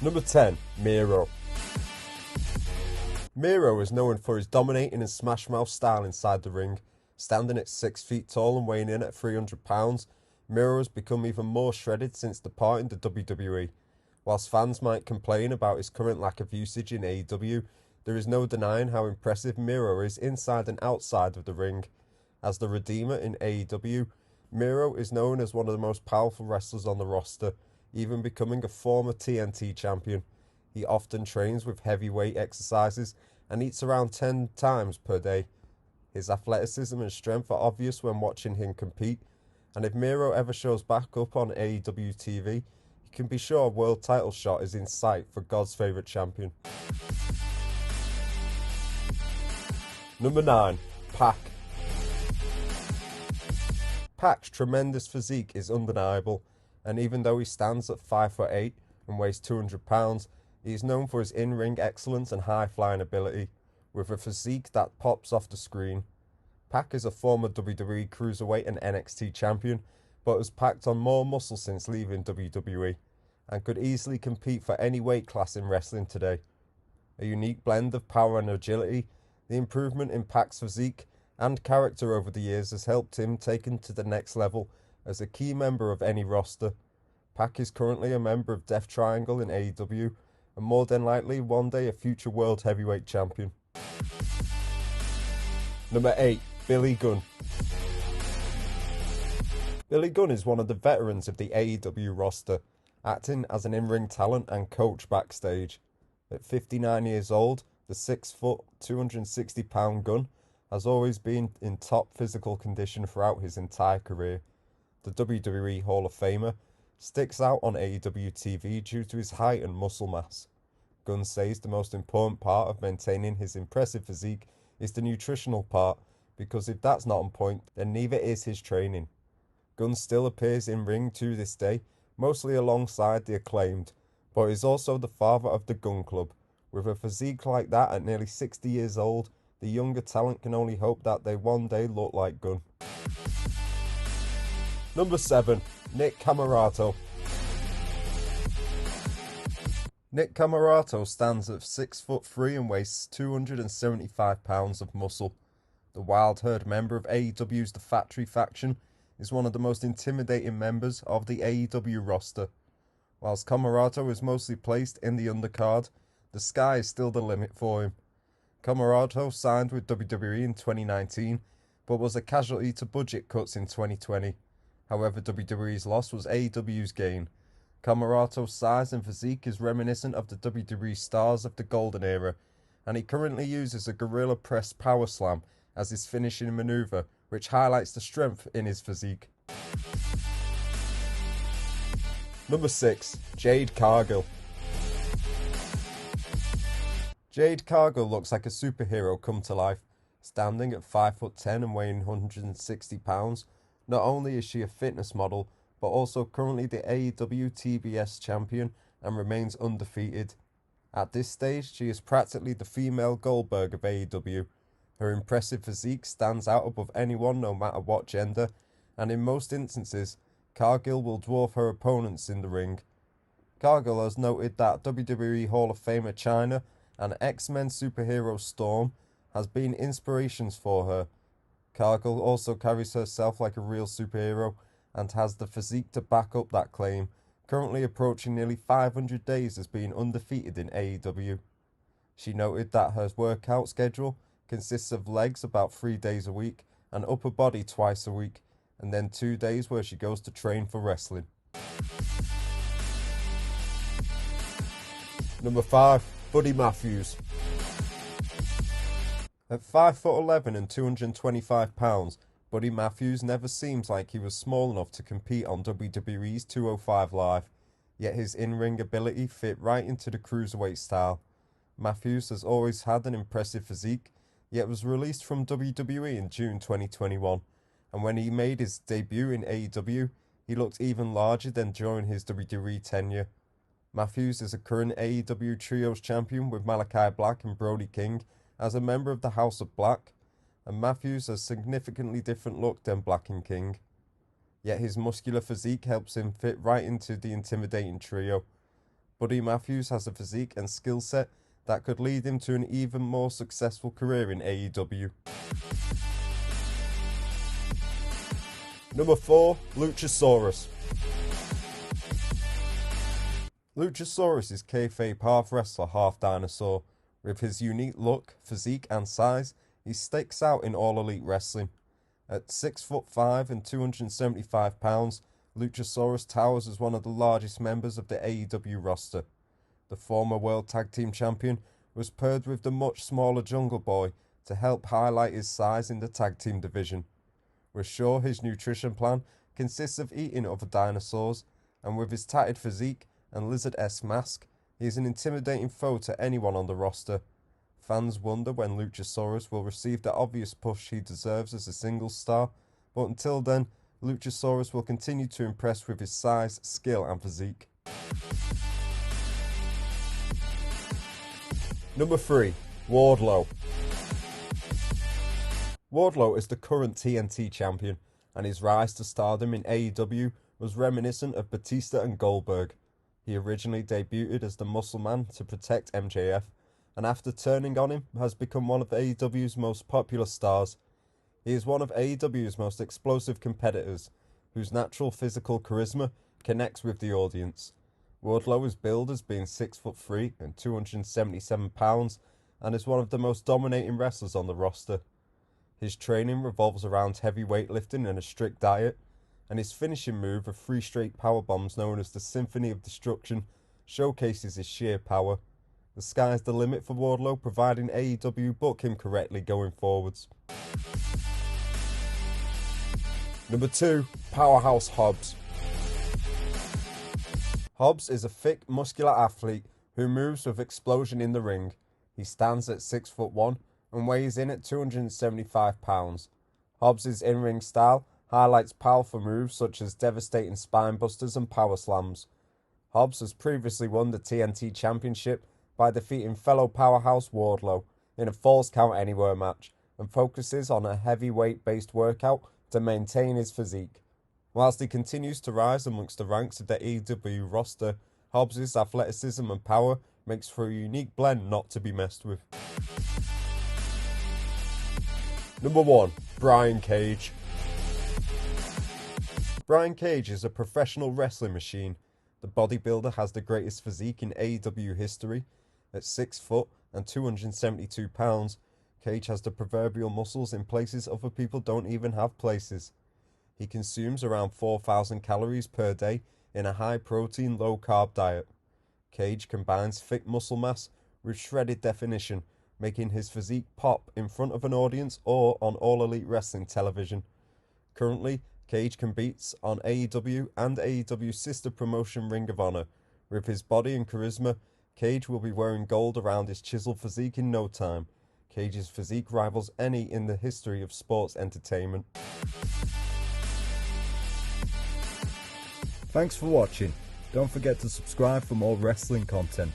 Number 10. Miro. Miro is known for his dominating and smash mouth style inside the ring. Standing at 6 feet tall and weighing in at 300 pounds, Miro has become even more shredded since departing the WWE. Whilst fans might complain about his current lack of usage in AEW, there is no denying how impressive Miro is inside and outside of the ring. As the Redeemer in AEW, Miro is known as one of the most powerful wrestlers on the roster, even becoming a former TNT champion. He often trains with heavyweight exercises and eats around 10 times per day. His athleticism and strength are obvious when watching him compete, and if Miro ever shows back up on AEW TV, you can be sure a world title shot is in sight for God's favourite champion. Number 9. Pac. Pac's tremendous physique is undeniable, and even though he stands at 5'8" and weighs 200 pounds, he is known for his in-ring excellence and high-flying ability, with a physique that pops off the screen. Pac is a former WWE Cruiserweight and NXT champion, but has packed on more muscle since leaving WWE, and could easily compete for any weight class in wrestling today. A unique blend of power and agility, the improvement in Pac's physique and character over the years has helped him take him to the next level as a key member of any roster. Pac is currently a member of Death Triangle in AEW, and more than likely one day a future World Heavyweight Champion. Number 8. Billy Gunn. Billy Gunn is one of the veterans of the AEW roster, acting as an in-ring talent and coach backstage. At 59 years old, the 6 foot, 260 pound Gunn has always been in top physical condition throughout his entire career. The WWE Hall of Famer sticks out on AEW TV due to his height and muscle mass. Gunn says the most important part of maintaining his impressive physique is the nutritional part, because if that's not on point, then neither is his training. Gunn still appears in ring to this day, mostly alongside the Acclaimed, but is also the father of the Gunn Club. With a physique like that at nearly 60 years old, the younger talent can only hope that they one day look like Gunn. Number 7. Nick Camarato. Nick Camarato stands at 6'3" and weighs 275 pounds of muscle. The Wild Herd member of AEW's The Factory faction is one of the most intimidating members of the AEW roster. Whilst Camarato is mostly placed in the undercard, the sky is still the limit for him. Camarato signed with WWE in 2019, but was a casualty to budget cuts in 2020. However, WWE's loss was AEW's gain. Camarato's size and physique is reminiscent of the WWE stars of the Golden Era, and he currently uses a gorilla press power slam as his finishing maneuver, which highlights the strength in his physique. Number 6. Jade Cargill. Jade Cargill looks like a superhero come to life. Standing at 5'10" and weighing 160 pounds, not only is she a fitness model, but also currently the AEW TBS champion and remains undefeated. At this stage, she is practically the female Goldberg of AEW. Her impressive physique stands out above anyone no matter what gender, and in most instances, Cargill will dwarf her opponents in the ring. Cargill has noted that WWE Hall of Famer Chyna and X-Men superhero Storm has been inspirations for her. Cargill also carries herself like a real superhero and has the physique to back up that claim, currently approaching nearly 500 days as being undefeated in AEW. She noted that her workout schedule consists of legs about 3 days a week and upper body twice a week, and then 2 days where she goes to train for wrestling. Number 5. Buddy Matthews. At 5'11" and 225 pounds, Buddy Matthews never seems like he was small enough to compete on WWE's 205 Live, yet his in-ring ability fit right into the cruiserweight style. Matthews has always had an impressive physique, yet was released from WWE in June 2021, and when he made his debut in AEW, he looked even larger than during his WWE tenure. Matthews is a current AEW Trios champion with Malachi Black and Brody King as a member of the House of Black, and Matthews has a significantly different look than Black and King. Yet his muscular physique helps him fit right into the intimidating trio. Buddy Matthews has a physique and skill set that could lead him to an even more successful career in AEW. Number 4, Luchosaurus. Luchosaurus is kayfabe half wrestler, half dinosaur. With his unique look, physique and size, he sticks out in All Elite Wrestling. At 6'5" and 275 pounds, Luchosaurus towers as one of the largest members of the AEW roster. The former World Tag Team Champion was paired with the much smaller Jungle Boy to help highlight his size in the tag team division. We're sure his nutrition plan consists of eating other dinosaurs, and with his tatted physique and lizard-esque mask, he is an intimidating foe to anyone on the roster. Fans wonder when Luchosaurus will receive the obvious push he deserves as a single star, but until then, Luchosaurus will continue to impress with his size, skill and physique. Number 3, Wardlow. Wardlow is the current TNT champion, and his rise to stardom in AEW was reminiscent of Batista and Goldberg. He originally debuted as the Muscle Man to protect MJF, and after turning on him, has become one of AEW's most popular stars. He is one of AEW's most explosive competitors, whose natural physical charisma connects with the audience. Wardlow is billed as being 6'3" and 277 pounds, and is one of the most dominating wrestlers on the roster. His training revolves around heavy weightlifting and a strict diet, and his finishing move of 3 straight powerbombs known as the Symphony of Destruction showcases his sheer power. The sky's the limit for Wardlow, providing AEW book him correctly going forwards. Number 2, Powerhouse Hobbs. Hobbs is a thick, muscular athlete who moves with explosion in the ring. He stands at 6'1" and weighs in at 275 pounds. Hobbs' in-ring style highlights powerful moves such as devastating spine busters and power slams. Hobbs has previously won the TNT Championship by defeating fellow powerhouse Wardlow in a Falls Count Anywhere match, and focuses on a heavyweight-based workout to maintain his physique. Whilst he continues to rise amongst the ranks of the AEW roster, Hobbs' athleticism and power makes for a unique blend not to be messed with. Number 1, Brian Cage. Brian Cage is a professional wrestling machine. The bodybuilder has the greatest physique in AEW history. At 6 foot and 272 pounds, Cage has the proverbial muscles in places other people don't even have places. He consumes around 4,000 calories per day in a high-protein, low-carb diet. Cage combines thick muscle mass with shredded definition, making his physique pop in front of an audience or on All Elite Wrestling television. Currently, Cage competes on AEW and AEW's sister promotion Ring of Honor. With his body and charisma, Cage will be wearing gold around his chiseled physique in no time. Cage's physique rivals any in the history of sports entertainment. Thanks for watching. Don't forget to subscribe for more wrestling content.